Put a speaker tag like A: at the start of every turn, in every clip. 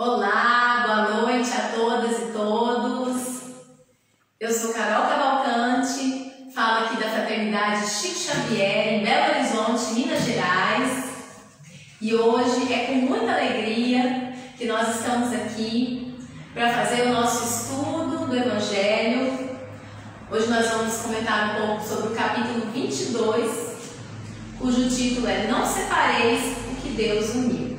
A: Olá, boa noite a todas e todos. Eu sou Carol Cavalcante, falo aqui da Fraternidade Chico Xavier, em Belo Horizonte, Minas Gerais. E hoje é com muita alegria que nós estamos aqui para fazer o nosso estudo do Evangelho. Hoje nós vamos comentar um pouco sobre o capítulo 22, cujo título é Não Separeis o que Deus uniu.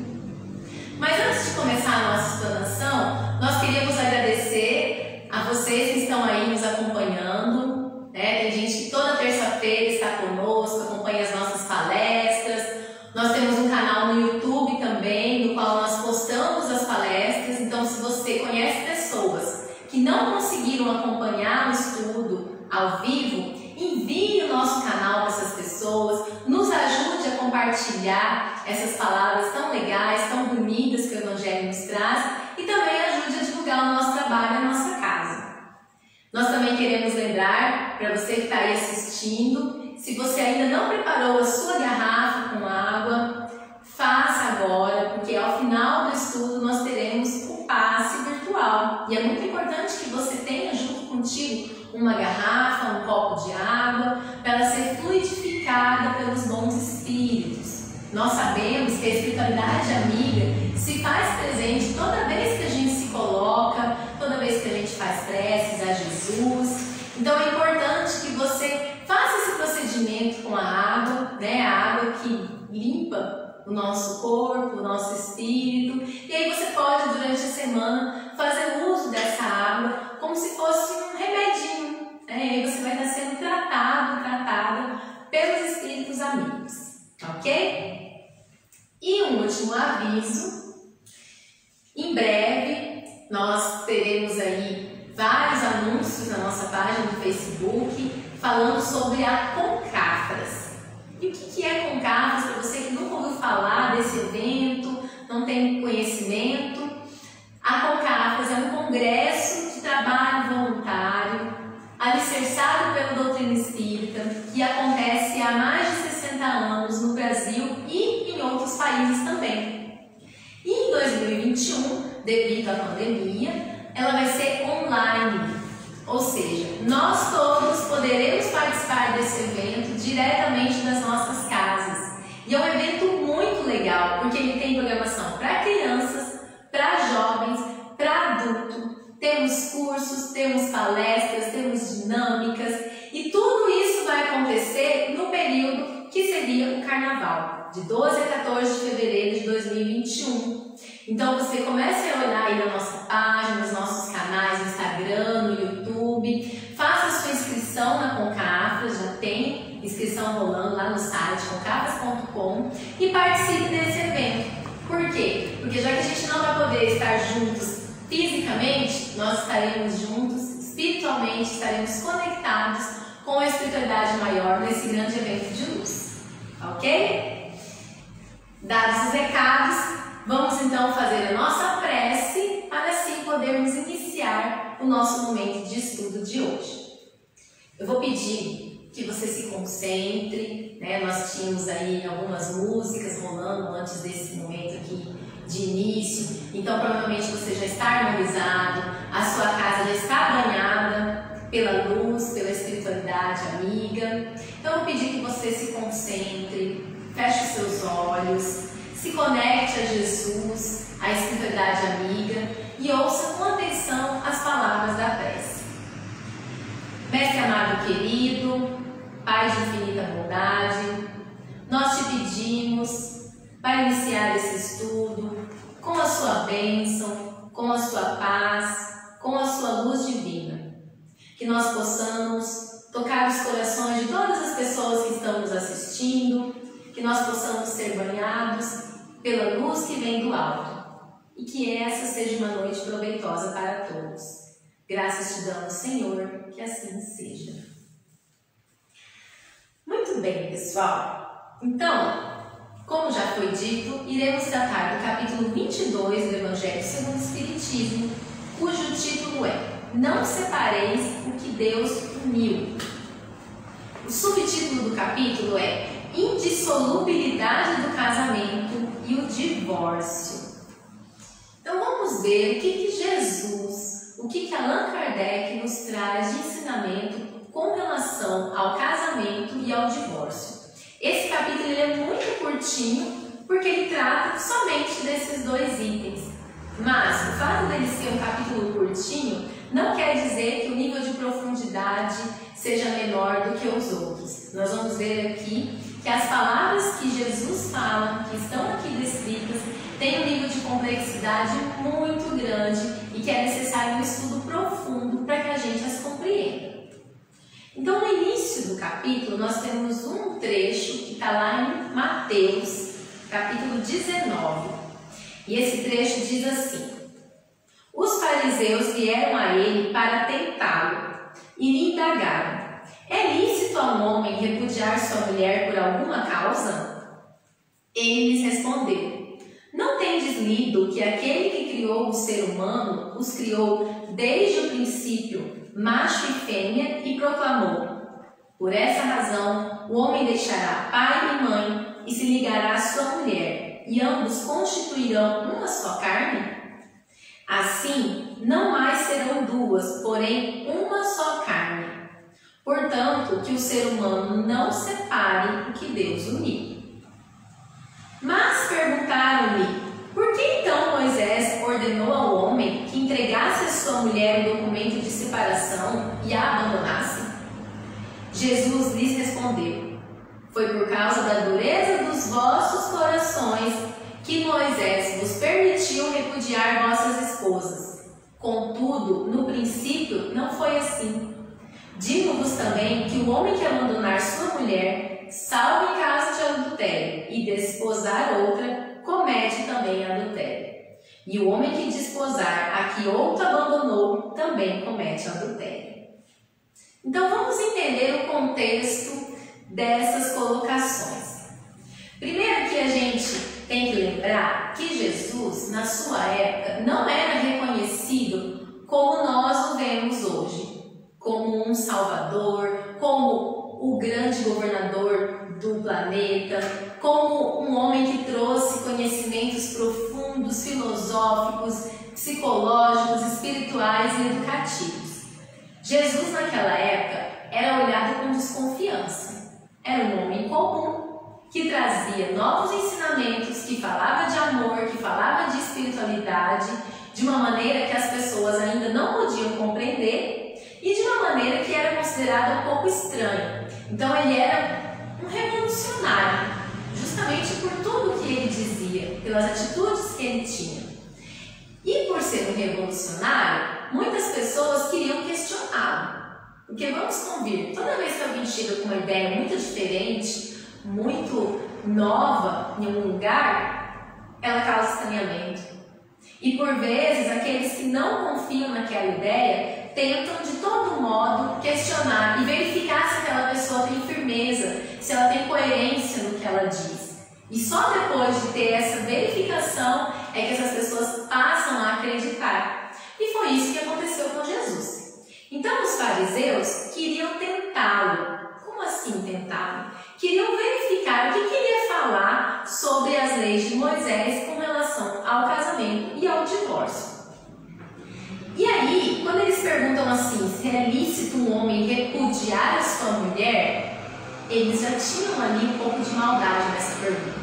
A: Mas antes de começar a nossa explanação, nós queríamos agradecer a vocês que estão aí nos acompanhando. Tem gente que toda terça-feira está conosco, acompanha as nossas palestras. Nós temos um canal no YouTube também, no qual nós postamos as palestras. Então, se você conhece pessoas que não conseguiram acompanhar o estudo ao vivo, envie o nosso canal para essas pessoas, nos ajude a compartilhar essas palavras tão legais, tão bonitas que o Evangelho nos traz e também ajude a divulgar o nosso trabalho na nossa casa. Nós também queremos lembrar para você que está aí assistindo, se você ainda não preparou a sua garrafa com água, faça agora, porque ao final do estudo nós teremos o passe virtual. E é muito importante que você tenha junto contigo uma garrafa, um copo de água, para ela ser fluidificada pelos bons espíritos. Nós sabemos que a espiritualidade amiga se faz presente toda vez que a gente se coloca, toda vez que a gente faz preces a Jesus. Então é importante que você faça esse procedimento com a água, a água que limpa o nosso corpo, o nosso espírito. E aí você pode, durante a semana, fazer uso dessa água como se fosse um remedinho. E aí você vai estar sendo tratada pelos espíritos amigos, ok? E um último aviso, em breve nós teremos aí vários anúncios na nossa página do Facebook falando sobre a Concafras. E o que é Concafras, para você que nunca ouviu falar desse evento, não tem conhecimento? A Concafras é um congresso de trabalho voluntário alicerçado pela doutrina espírita, que acontece há mais de 60 anos no Brasil e em outros países também. E em 2021, devido à pandemia, ela vai ser online, ou seja, nós todos poderemos participar desse evento diretamente das nossas casas. E é um evento muito legal, porque ele tem programação para crianças, para jovens, para adultos. Temos cursos, temos palestras, temos dinâmicas e tudo isso vai acontecer no período que seria o Carnaval, de 12 a 14 de fevereiro de 2021. Então você comece a olhar aí na nossa página, nos nossos canais no Instagram, no YouTube, faça a sua inscrição na Concafras, já tem inscrição rolando lá no site concafras.com e participe desse evento. Por quê? Porque já que a gente não vai poder estar juntos fisicamente, nós estaremos juntos, espiritualmente estaremos conectados com a espiritualidade maior nesse grande evento de luz, ok? Dados os recados, vamos então fazer a nossa prece para assim podermos iniciar o nosso momento de estudo de hoje. Eu vou pedir que você se concentre, Nós tínhamos aí algumas músicas rolando antes desse momento aqui de início, então provavelmente você já está harmonizado, a sua casa já está banhada pela luz, pela espiritualidade amiga. Então eu vou pedir que você se concentre, feche os seus olhos, se conecte a Jesus, a espiritualidade amiga e ouça com atenção as palavras da prece. Mestre amado querido, Pai de infinita bondade, nós te pedimos para iniciar esse estudo com a sua bênção, com a sua paz, com a sua luz divina. Que nós possamos tocar os corações de todas as pessoas que estão nos assistindo, que nós possamos ser banhados pela luz que vem do alto e que essa seja uma noite proveitosa para todos. Graças te damos, Senhor, que assim seja. Muito bem, pessoal. Então, como já foi dito, iremos tratar do capítulo 22 do Evangelho segundo o Espiritismo, cujo título é Não Separeis o que Deus uniu. O subtítulo do capítulo é Indissolubilidade do casamento e o divórcio. Então vamos ver o que Jesus, o que Allan Kardec nos traz de ensinamento com relação ao casamento e ao divórcio. Esse capítulo ele é muito curtinho, porque ele trata somente desses dois itens. Mas o fato dele ser um capítulo curtinho não quer dizer que o nível de profundidade seja menor do que os outros. Nós vamos ver aqui que as palavras que Jesus fala, que estão aqui descritas, têm um nível de complexidade muito grande e que é necessário um estudo profundo para que a gente as compreenda. Então, no início do capítulo, nós temos um trecho que está lá em Mateus, capítulo 19. E esse trecho diz assim: os fariseus vieram a ele para tentá-lo e lhe indagaram: é lícito a um homem repudiar sua mulher por alguma causa? Ele lhes respondeu: não tendes lido que aquele que criou o ser humano os criou desde o princípio, macho e fêmea, e proclamou: por essa razão o homem deixará pai e mãe e se ligará à sua mulher, e ambos constituirão uma só carne? Assim, não mais serão duas, porém uma só carne. Portanto, que o ser humano não separe o que Deus uniu. Mas perguntaram-lhe: por que então Moisés ordenou ao homem que entregasse a sua mulher o documento de separação e a abandonasse? Jesus lhes respondeu: foi por causa da dureza dos vossos corações que Moisés vos permitiu repudiar vossas esposas. Contudo, no princípio não foi assim. Digo-vos também que o homem que abandonar sua mulher, salvo em caso de adultério, e desposar outra, comete também adultério. E o homem que desposar a que outra abandonou, também comete adultério. Então vamos entender o contexto dessas colocações. Primeiro que a gente tem que lembrar que Jesus, na sua época, não era reconhecido como nós o vemos hoje, como um salvador, como o grande governador do planeta, como um homem que trouxe conhecimentos profundos, filosóficos, psicológicos, espirituais e educativos. Jesus, naquela época, era olhado com desconfiança. Era um homem comum, que trazia novos ensinamentos, que falava de amor, que falava de espiritualidade, de uma maneira que as pessoas ainda não podiam compreender e de uma maneira que era considerada um pouco estranha. Então ele era um revolucionário, justamente por tudo que ele dizia, pelas atitudes que ele tinha. E por ser um revolucionário, muitas pessoas queriam questioná-lo. Porque vamos convir, toda vez que alguém chega com uma ideia muito diferente, muito nova em um lugar, ela causa estranhamento. E por vezes, aqueles que não confiam naquela ideia tentam de todo modo questionar e verificar se aquela pessoa tem firmeza, se ela tem coerência no que ela diz. E só depois de ter essa verificação é que essas pessoas passam a acreditar. E foi isso que aconteceu com Jesus. Então os fariseus queriam tentá-lo. Como assim tentá-lo? Queriam verificar o que queria falar sobre as leis de Moisés com relação ao casamento e ao divórcio. E aí, quando eles perguntam assim, se é lícito um homem repudiar a sua mulher, eles já tinham ali um pouco de maldade nessa pergunta.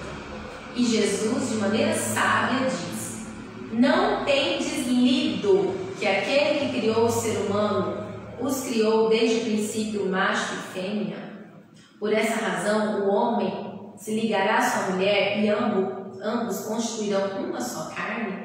A: E Jesus, de maneira sábia, diz: não tendes lido que aquele que criou o ser humano os criou desde o princípio macho e fêmea? Por essa razão, o homem se ligará à sua mulher e ambos constituirão uma só carne?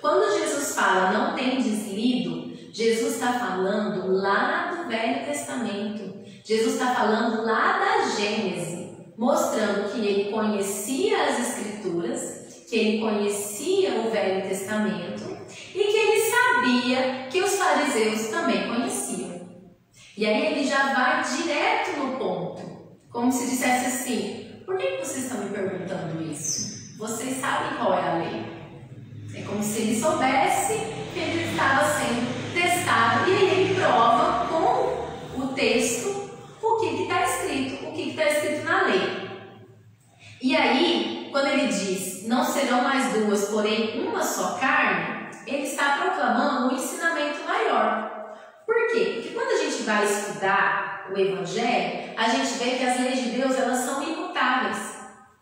A: Quando Jesus fala não tendes lido, Jesus está falando lá do Velho Testamento. Jesus está falando lá da Gênese, mostrando que ele conhecia as Escrituras, que ele conhecia o Velho Testamento e que ele sabia que os fariseus também conheciam. E aí ele já vai direto no ponto, como se dissesse assim: por que vocês estão me perguntando isso? Vocês sabem qual é a lei. É como se ele soubesse que ele estava sendo testado e aí ele prova com o texto o que está escrito, o que está escrito na lei. E aí, quando ele diz, não serão mais duas, porém uma só carne, ele está proclamando um ensinamento maior. Por quê? Porque quando a gente vai estudar o Evangelho, a gente vê que as leis de Deus, elas são imutáveis.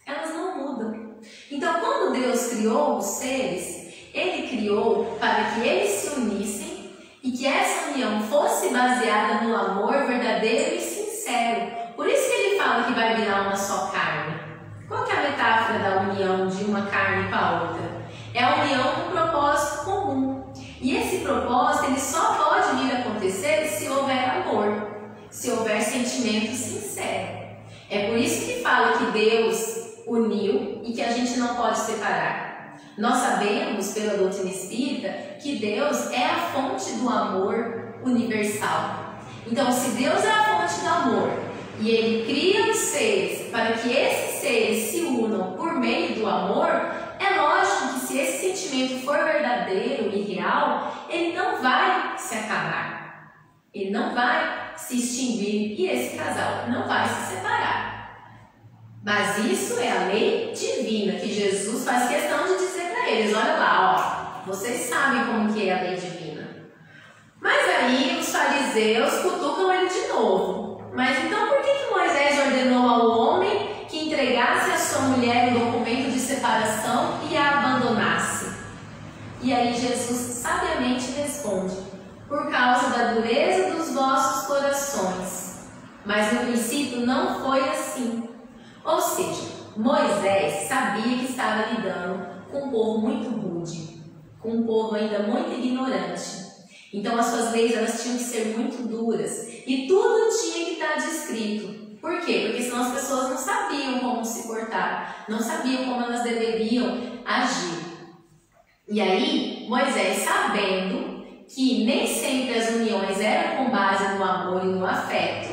A: Elas não mudam. Então, quando Deus criou os seres, Ele criou para que eles se unissem e que essa união fosse baseada no amor verdadeiro e sincero. Por isso que Ele fala que vai virar uma só carne. Qual que é a metáfora da união de uma carne com a outra? É a união com um propósito comum. E esse propósito, ele só pode vir a acontecer se houver amor, se houver sentimento sincero. É por isso que fala que Deus uniu e que a gente não pode separar. Nós sabemos, pela doutrina espírita, que Deus é a fonte do amor universal. Então, se Deus é a fonte do amor e Ele cria os seres para que esses seres se unam por meio do amor, é lógico que se esse sentimento for verdadeiro e real, ele não vai se acabar. Ele não vai se extinguir e esse casal não vai se separar. Mas isso é a lei divina, que Jesus faz questão de dizer para eles, olha lá, ó, vocês sabem como que é a lei divina. Mas aí os fariseus cutucam ele de novo. Mas então por que Moisés ordenou ao homem que entregasse a sua mulher o documento de separação e a abandonasse? E aí Jesus sabiamente responde, por causa da dureza dos vossos corações. Mas no princípio não foi assim. Ou seja, Moisés sabia que estava lidando com um povo muito rude, com um povo ainda muito ignorante. Então as suas leis, elas tinham que ser muito duras e tudo tinha que estar descrito. Por quê? Porque senão as pessoas não sabiam como se portar, não sabiam como elas deveriam agir. E aí, Moisés, sabendo que nem sempre as uniões eram com base no amor e no afeto,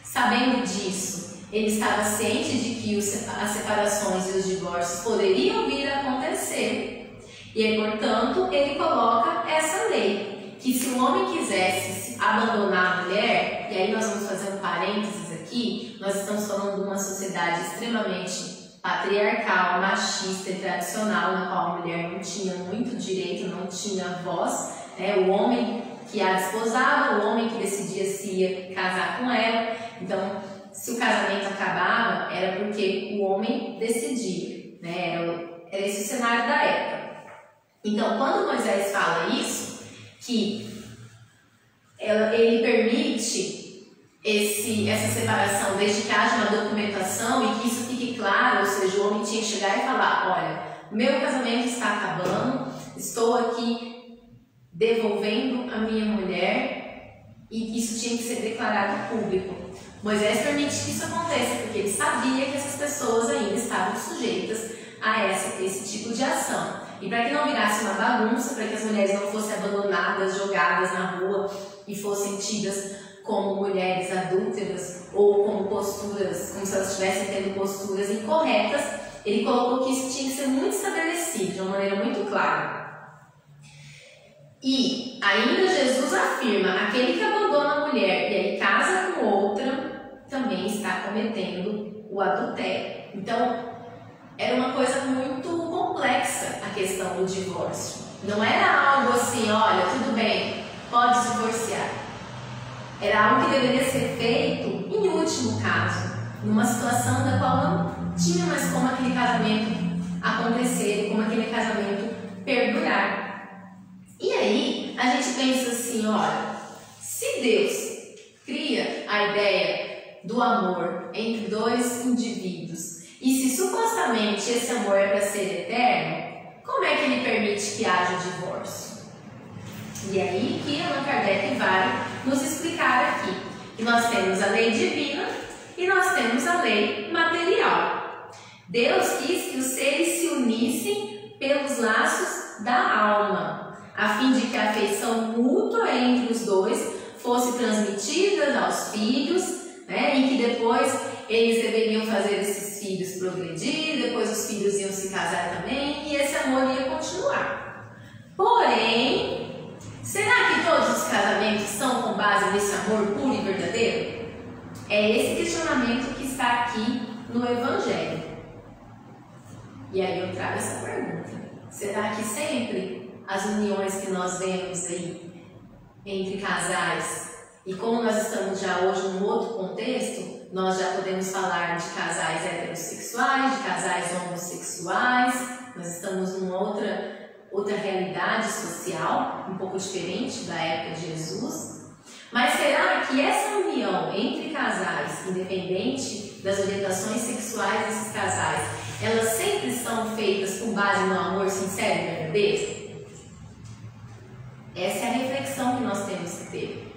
A: sabendo disso, ele estava ciente de que as separações e os divórcios poderiam vir a acontecer. E aí, portanto, ele coloca essa lei, que se o homem quisesse abandonar a mulher, e aí nós vamos fazer um parênteses aqui, nós estamos falando de uma sociedade extremamente patriarcal, machista e tradicional, na qual a mulher não tinha muito direito, não tinha voz, né? O homem que a desposava, o homem que decidia se ia casar com ela. Então, se o casamento acabava, era porque o homem decidia, né? Era esse o cenário da época. Então, quando Moisés fala isso, que ele permite essa separação desde que haja uma documentação e que isso fique claro, ou seja, o homem tinha que chegar e falar, olha, meu casamento está acabando, estou aqui devolvendo a minha mulher, e isso tinha que ser declarado público. Moisés permite que isso aconteça, porque ele sabia que essas pessoas ainda estavam sujeitas a esse tipo de ação. E para que não virasse uma bagunça, para que as mulheres não fossem abandonadas, jogadas na rua e fossem tidas como mulheres adúlteras ou como posturas, como se elas estivessem tendo posturas incorretas, ele colocou que isso tinha que ser muito estabelecido, de uma maneira muito clara. E ainda Jesus afirma, aquele que abandona a mulher e aí casa com outra, também está cometendo o adultério. Então, era uma coisa muito complexa a questão do divórcio. Não era algo assim, olha, tudo bem, pode se divorciar. Era algo que deveria ser feito em último caso, numa situação da qual não tinha mais como aquele casamento acontecer, como aquele casamento perdurar. E aí, a gente pensa assim, olha, se Deus cria a ideia do amor entre dois indivíduos, e se supostamente esse amor é para ser eterno, como é que ele permite que haja divórcio? E aí que Allan Kardec vai nos explicar aqui que nós temos a lei divina e nós temos a lei material. Deus quis que os seres se unissem pelos laços da alma, a fim de que a afeição mútua entre os dois fosse transmitida aos filhos, né, e que depois eles deveriam fazer esses filhos progredir, depois os filhos iam se casar também e esse amor ia continuar. Porém, será que todos os casamentos são com base nesse amor puro e verdadeiro? É esse questionamento que está aqui no Evangelho. E aí eu trago essa pergunta. Será que sempre as uniões que nós vemos aí entre casais. E como nós estamos já hoje num outro contexto, nós já podemos falar de casais heterossexuais, de casais homossexuais, nós estamos numa outra realidade social, um pouco diferente da época de Jesus. Mas será que essa união entre casais, independente das orientações sexuais desses casais, elas sempre são feitas com base no amor sincero e verdadeiro? Essa é a reflexão que nós temos que ter.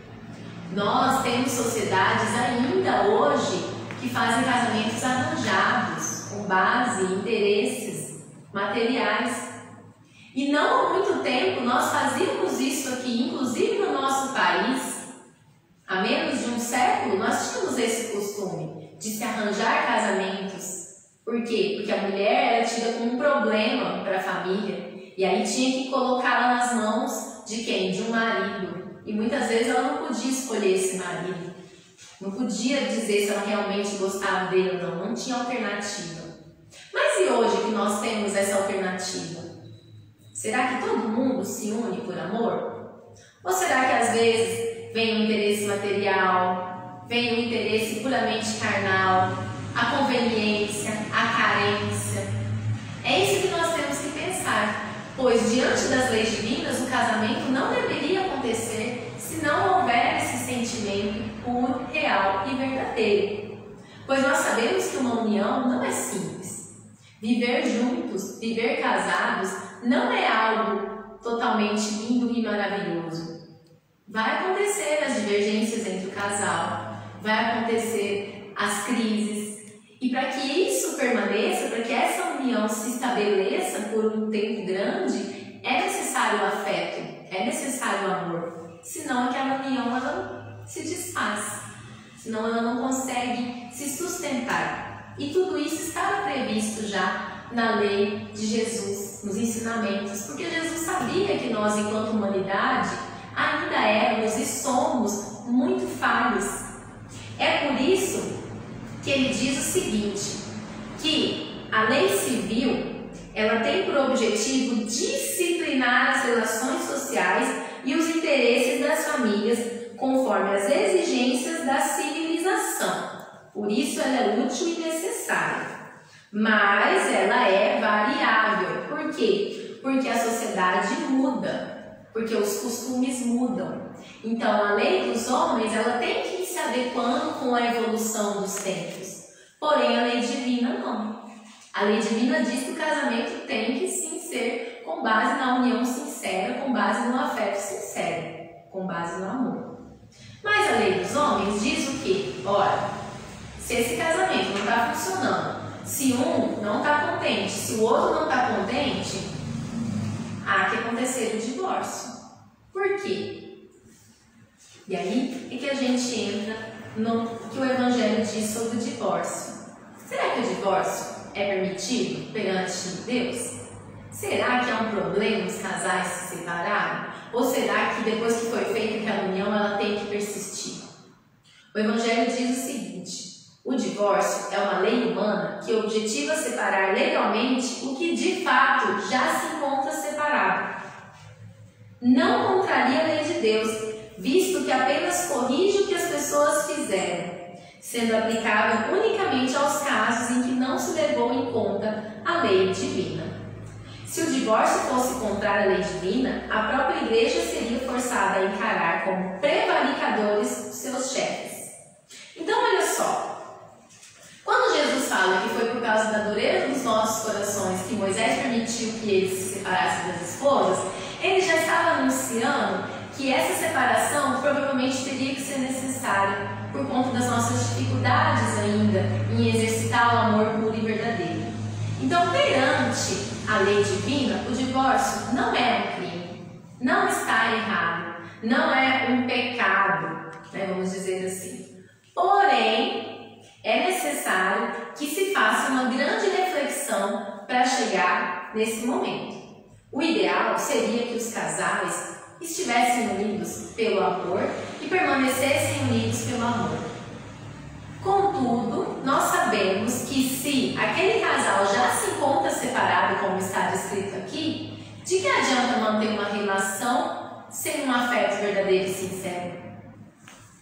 A: Nós temos sociedades ainda hoje que fazem casamentos arranjados, com base em interesses materiais. E não há muito tempo nós fazíamos isso aqui, inclusive no nosso país. Há menos de um século nós tínhamos esse costume de se arranjar casamentos. Por quê? Porque a mulher era tida como um problema para a família. E aí tinha que colocá-la nas mãos de quem? De um marido. E muitas vezes ela não podia escolher esse marido. Não podia dizer se ela realmente gostava dele ou não. Não tinha alternativa. Mas e hoje que nós temos essa alternativa? Será que todo mundo se une por amor? Ou será que às vezes vem o interesse material, vem o interesse puramente carnal, a conveniência, a carência? É isso que nós temos que pensar, pois diante das leis divinas o casamento não deveria acontecer se não houver esse sentimento puro, real e verdadeiro. Pois nós sabemos que uma união não é simples. Viver juntos, viver casados, não é algo totalmente lindo e maravilhoso. Vai acontecer as divergências entre o casal, vai acontecer as crises. E para que isso permaneça, para que essa união se estabeleça por um tempo grande, é necessário o afeto, é necessário o amor. Senão aquela união ela se desfaz, senão ela não consegue se sustentar. E tudo isso estava previsto já na lei de Jesus, nos ensinamentos, porque Jesus sabia que nós, enquanto humanidade, ainda éramos e somos muito falhos. É por isso que ele diz o seguinte, que a lei civil, ela tem por objetivo disciplinar as relações sociais e os interesses das famílias conforme as exigências da civilização. Por isso ela é útil e necessária. Mas ela é variável. Por quê? Porque a sociedade muda, porque os costumes mudam. Então a lei dos homens ela tem que ir se adequando com a evolução dos tempos. Porém a lei divina não. A lei divina diz que o casamento tem que sim ser com base na união sincera, com base no afeto sincero, com base no amor. Mas a lei dos homens diz o quê? Ora, se esse casamento não está funcionando, se um não está contente, se o outro não está contente, há que acontecer o divórcio. Por quê? E aí é que a gente entra no que o Evangelho diz sobre o divórcio. Será que o divórcio é permitido perante Deus? Será que há um problema os casais se separarem? Ou será que depois que foi feita aquela união ela tem que persistir? O Evangelho diz o seguinte: o divórcio é uma lei humana que objetiva separar legalmente o que de fato já se encontra separado. Não contraria a lei de Deus, visto que apenas corrige o que as pessoas fizeram, sendo aplicável unicamente aos casos em que não se levou em conta a lei divina. Se o divórcio fosse contrário à lei divina, a própria igreja seria forçada a encarar como prevaricadores seus chefes. Então, olha só. Quando Jesus fala que foi por causa da dureza dos nossos corações que Moisés permitiu que eles se separassem das esposas, ele já estava anunciando que essa separação provavelmente teria que ser necessária por conta das nossas dificuldades ainda em exercitar o amor puro e verdadeiro. Então, perante a lei divina, o divórcio não é um crime, não está errado, não é um pecado, né, vamos dizer assim. Porém, é necessário que se faça uma grande reflexão para chegar nesse momento. O ideal seria que os casais estivessem unidos pelo amor e permanecessem unidos pelo amor. Contudo, nós sabemos que se aquele casal já se encontra separado, como está descrito aqui, De que adianta manter uma relação sem um afeto verdadeiro e sincero?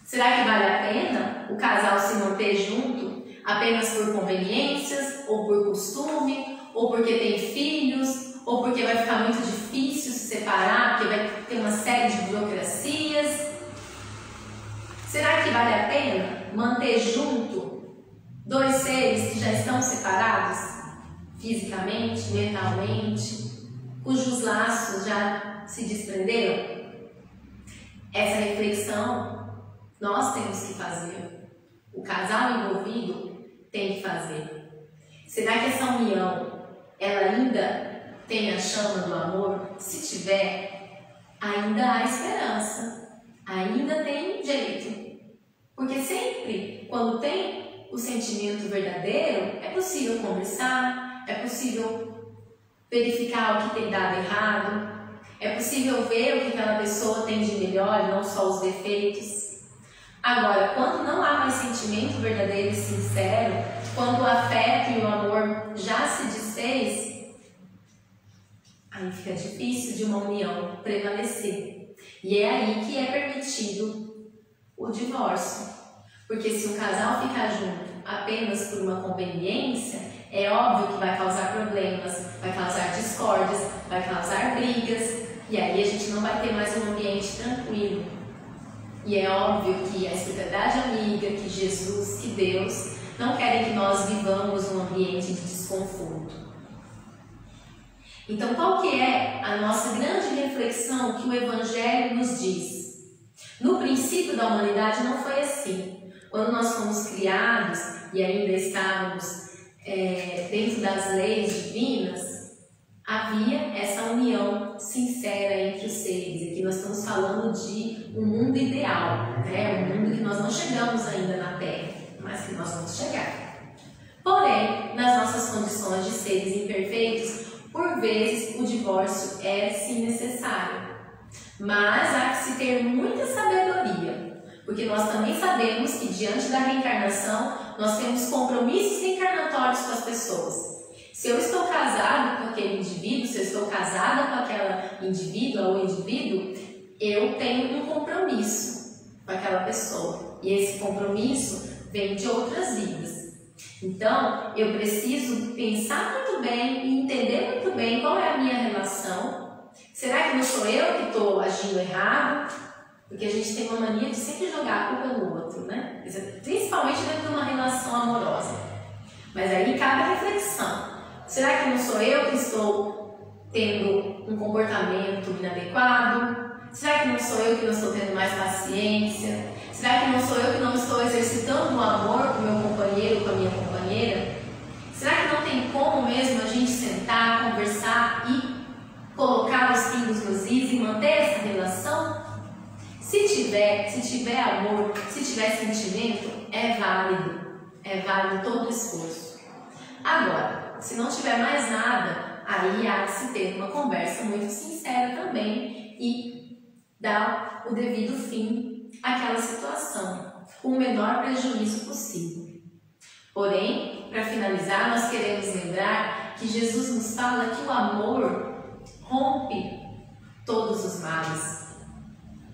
A: Será que vale a pena o casal se manter junto apenas por conveniências, ou por costume, ou porque tem filhos, ou porque vai ficar muito difícil se separar, porque vai ter uma série de burocracias? Será que vale a pena manter junto dois seres que já estão separados fisicamente, mentalmente, cujos laços já se desprenderam? Essa reflexão nós temos que fazer. O casal envolvido tem que fazer. Será que essa união, ela ainda tem a chama do amor? Se tiver, ainda há esperança. Ainda tem jeito. Porque sempre, quando tem o sentimento verdadeiro, é possível conversar, é possível verificar o que tem dado errado, é possível ver o que aquela pessoa tem de melhor, não só os defeitos. Agora, quando não há mais sentimento verdadeiro e sincero, quando o afeto e o amor já se desfez, aí fica difícil de uma união prevalecer. E é aí que é permitido o divórcio. Porque se um casal ficar junto apenas por uma conveniência, é óbvio que vai causar problemas, vai causar discórdias, vai causar brigas, e aí a gente não vai ter mais um ambiente tranquilo. E é óbvio que a espiritualidade amiga, que Jesus, que Deus não querem que nós vivamos um ambiente de desconforto. Então, qual que é a nossa grande reflexão que o Evangelho nos diz? No princípio da humanidade não foi assim. Quando nós fomos criados e ainda estávamos dentro das leis divinas, havia essa união sincera entre os seres. Aqui nós estamos falando de um mundo ideal, né? Um mundo que nós não chegamos ainda na Terra, mas que nós vamos chegar. Porém, nas nossas condições de seres imperfeitos, por vezes o divórcio é sim necessário. Mas há que se ter muita sabedoria, porque nós também sabemos que diante da reencarnação nós temos compromissos reencarnatórios com as pessoas. Se eu estou casado com aquele indivíduo, se eu estou casada com aquela indivídua ou indivíduo, eu tenho um compromisso com aquela pessoa. E esse compromisso vem de outras vidas. Então, eu preciso pensar muito bem e entender muito bem qual é a minha relação. Será que não sou eu que estou agindo errado? Porque a gente tem uma mania de sempre jogar a culpa no outro, né? Principalmente dentro de uma relação amorosa. Mas aí cabe a reflexão. Será que não sou eu que estou tendo um comportamento inadequado? Será que não sou eu que não estou tendo mais paciência? Será que não sou eu que não estou exercitando o amor com o meu companheiro, com a minha companheira? Será que não tem como mesmo a gente sentar, conversar e colocar os pingos nos is e manter essa relação? Se tiver amor, se tiver sentimento, é válido todo o esforço. Agora, se não tiver mais nada, aí há de se ter uma conversa muito sincera também e dar o devido fim àquela situação, com o menor prejuízo possível. Porém, para finalizar, nós queremos lembrar que Jesus nos fala que o amor rompe todos os males.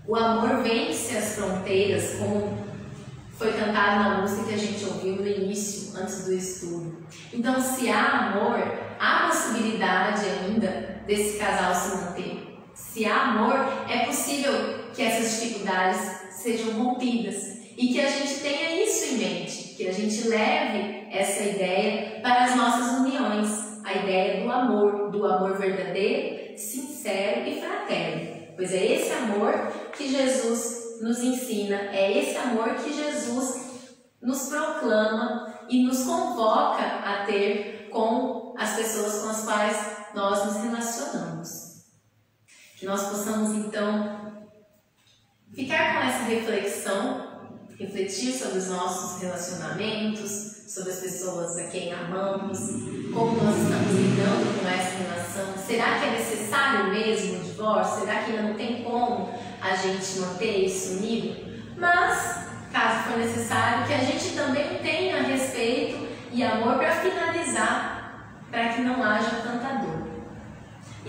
A: O amor vence as fronteiras, como foi cantado na música que a gente ouviu no início, antes do estudo. Então, se há amor, há possibilidade ainda desse casal se manter. Se há amor, é possível que essas dificuldades sejam rompidas e que a gente tenha isso em mente, que a gente leve essa ideia para as nossas uniões, a ideia do amor verdadeiro, sincero e fraterno. Pois é esse amor que Jesus nos ensina, é esse amor que Jesus nos proclama e nos convoca a ter com as pessoas com as quais nós nos relacionamos. Que nós possamos, então, ficar com essa reflexão, refletir sobre os nossos relacionamentos, sobre as pessoas a quem amamos, como nós estamos lidando com essa relação. Será que é necessário mesmo o divórcio? Será que ainda não tem como a gente manter isso unido? Mas, caso for necessário, que a gente também tenha respeito e amor para finalizar, para que não haja tanta dor.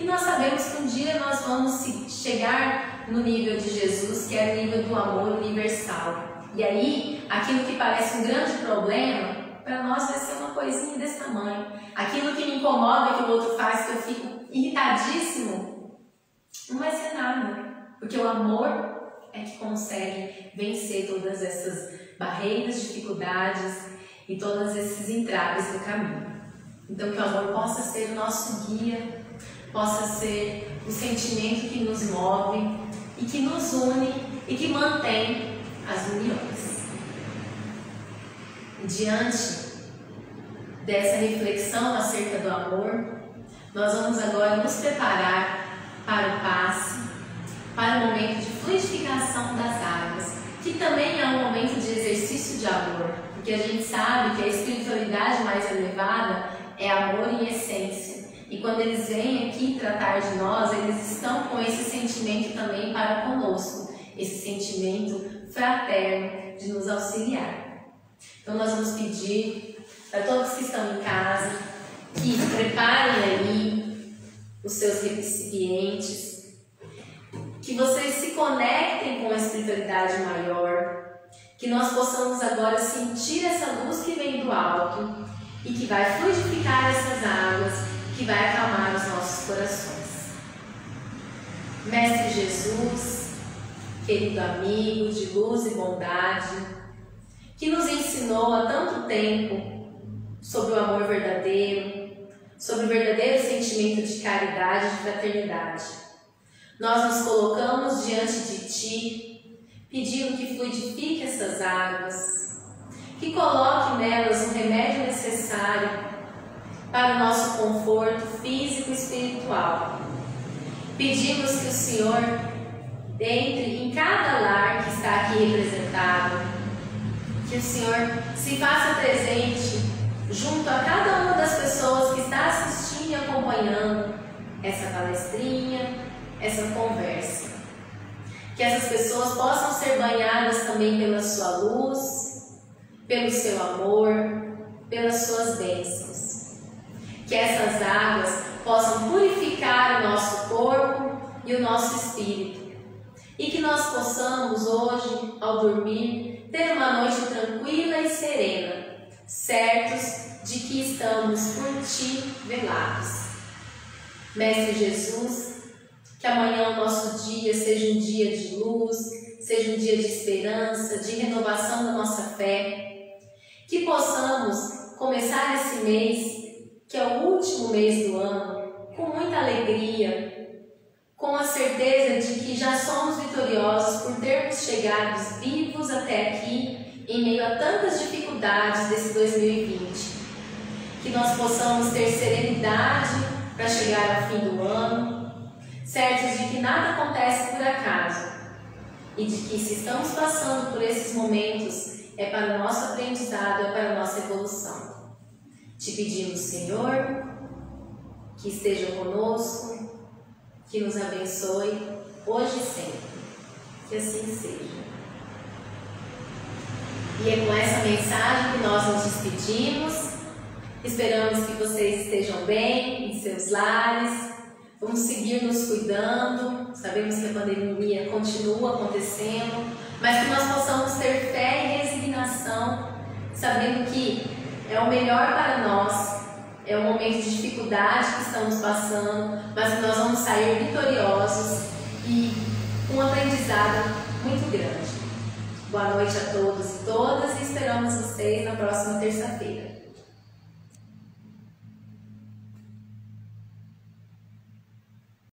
A: E nós sabemos que um dia nós vamos chegar no nível de Jesus, que é o nível do amor universal. E aí, aquilo que parece um grande problema, para nós vai ser uma coisinha desse tamanho. Aquilo que me incomoda, que o outro faz, que eu fico irritadíssimo, não vai ser nada. Porque o amor é que consegue vencer todas essas barreiras, dificuldades e todos esses entraves do caminho. Então, que o amor possa ser o nosso guia, possa ser o sentimento que nos move e que nos une e que mantém as uniões. Diante dessa reflexão acerca do amor, nós vamos agora nos preparar para o passe, para o momento de fluidificação das águas, que também é um momento de exercício de amor, porque a gente sabe que a espiritualidade mais elevada é amor em essência. E quando eles vêm aqui tratar de nós, eles estão com esse sentimento também para conosco, esse sentimento fraterno de nos auxiliar. Então nós vamos pedir para todos que estão em casa que preparem aí os seus recipientes, que vocês se conectem com a espiritualidade maior, que nós possamos agora sentir essa luz que vem do alto e que vai fluidificar essas águas, que vai acalmar os nossos corações. Mestre Jesus, querido amigo de luz e bondade, que nos ensinou há tanto tempo sobre o amor verdadeiro, sobre o verdadeiro sentimento de caridade e de fraternidade. Nós nos colocamos diante de Ti, pedindo que fluidifique essas águas, que coloque nelas o remédio necessário para o nosso conforto físico e espiritual. Pedimos que o Senhor entre em cada lar que está aqui representado, que o Senhor se faça presente junto a cada uma das pessoas que está assistindo e acompanhando essa palestrinha, essa conversa. Que essas pessoas possam ser banhadas também pela sua luz, pelo seu amor, pelas suas bênçãos. Que essas águas possam purificar o nosso corpo e o nosso espírito. E que nós possamos hoje, ao dormir, ter uma noite tranquila e serena, certos de que estamos por Ti velados. Mestre Jesus, que amanhã o nosso dia seja um dia de luz, seja um dia de esperança, de renovação da nossa fé. Que possamos começar esse mês, que é o último mês do ano, com muita alegria, com a certeza de que já somos vitoriosos por termos chegado vivos até aqui, em meio a tantas dificuldades desse 2020. Que nós possamos ter serenidade para chegar ao fim do ano, certos de que nada acontece por acaso, e de que se estamos passando por esses momentos, é para o nosso aprendizado, é para a nossa evolução. Te pedimos, Senhor, que esteja conosco, que nos abençoe, hoje e sempre. Que assim seja. E é com essa mensagem que nós nos despedimos. Esperamos que vocês estejam bem em seus lares. Vamos seguir nos cuidando. Sabemos que a pandemia continua acontecendo, mas que nós possamos ter fé e resignação, sabendo que é o melhor para nós, é um momento de dificuldade que estamos passando, mas que nós vamos sair vitoriosos e com um aprendizado muito grande. Boa noite a todos e todas e esperamos vocês na próxima terça-feira.